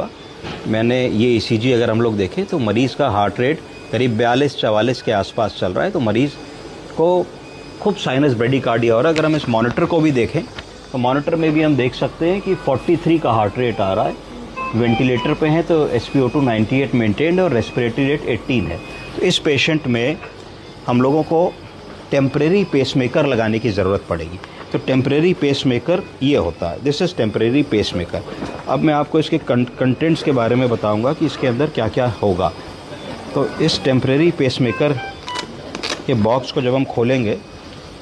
हुआ। मैंने ये ईसीजी अगर हम लोग देखें तो मरीज़ का हार्ट रेट करीब 42-44 के आसपास चल रहा है, तो मरीज़ को खूब साइनस ब्रेडिकार्डिया हो रहा है। अगर हम इस मॉनिटर को भी देखें तो मॉनिटर में भी हम देख सकते हैं कि 43 का हार्ट रेट आ रहा है। वेंटिलेटर पे हैं तो SpO2 98 मेंटेन्ड है और रेस्पिरेटरी रेट 18 है। तो इस पेशेंट में हम लोगों को टेम्परेरी पेसमेकर लगाने की ज़रूरत पड़ेगी। तो टेम्परेरी पेसमेकर ये होता है, दिस इज़ टेम्परेरी पेसमेकर। अब मैं आपको इसके कंटेंट्स के बारे में बताऊंगा कि इसके अंदर क्या क्या होगा। तो इस टेम्परेरी पेसमेकर के बॉक्स को जब हम खोलेंगे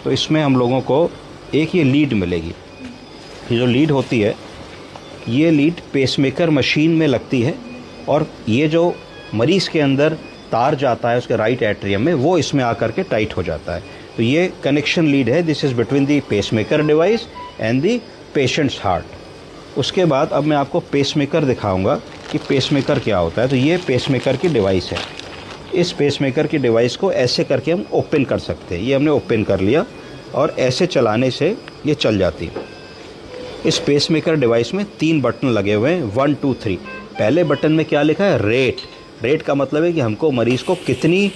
तो इसमें हम लोगों को एक ये लीड मिलेगी। ये जो लीड होती है, ये लीड पेसमेकर मशीन में लगती है और ये जो मरीज़ के अंदर तार जाता है उसके राइट एट्रियम में, वो इसमें आकर के टाइट हो जाता है। तो ये कनेक्शन लीड है, this is between the pacemaker device and the patients heart. उसके बाद अब मैं आपको पेसमेकर दिखाऊंगा कि पेसमेकर क्या होता है। तो ये पेसमेकर की डिवाइस है। इस पेसमेकर की डिवाइस को ऐसे करके हम ओपन कर सकते हैं। ये हमने ओपन कर लिया और ऐसे चलाने से ये चल जाती है। इस पेसमेकर डिवाइस में 3 बटन लगे हुए हैं, 1 2 3। पहले बटन में क्या लिखा है? रेट। रेट का मतलब है कि हमको मरीज़ को कितनी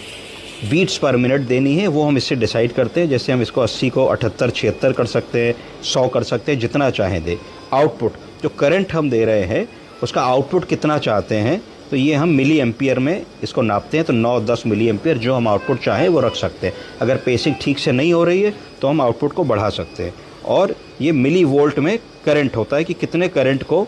बीट्स पर मिनट देनी है, वो हम इससे डिसाइड करते हैं। जैसे हम इसको 80 को 78 76 कर सकते हैं, 100 कर सकते हैं, जितना चाहें दे। आउटपुट, जो करंट हम दे रहे हैं उसका आउटपुट कितना चाहते हैं, तो ये हम मिली एम्पियर में इसको नापते हैं। तो 9-10 मिली एम्पियर जो हम आउटपुट चाहें वो रख सकते हैं। अगर पेसिंग ठीक से नहीं हो रही है तो हम आउटपुट को बढ़ा सकते हैं। और ये मिली वोल्ट में करंट होता है कि कितने करंट को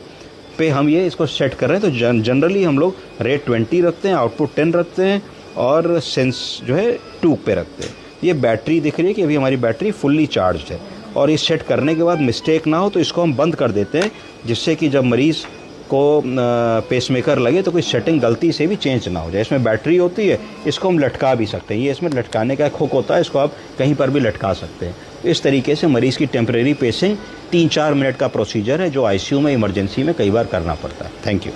पे हम ये इसको सेट कर रहे हैं। तो जनरली हम लोग रेट 20 रखते हैं, आउटपुट 10 रखते हैं और सेंस जो है 2 पे रखते हैं। ये बैटरी दिख रही है कि अभी हमारी बैटरी फुल्ली चार्ज है। और ये सेट करने के बाद मिस्टेक ना हो तो इसको हम बंद कर देते हैं, जिससे कि जब मरीज़ को पेसमेकर लगे तो कोई सेटिंग गलती से भी चेंज ना हो जाए। इसमें बैटरी होती है, इसको हम लटका भी सकते हैं। ये इसमें लटकाने का एक हुक होता है, इसको आप कहीं पर भी लटका सकते हैं। तो इस तरीके से मरीज़ की टेम्परेरी पेसिंग 3-4 मिनट का प्रोसीजर है, जो ICU में इमरजेंसी में कई बार करना पड़ता है। Thank you.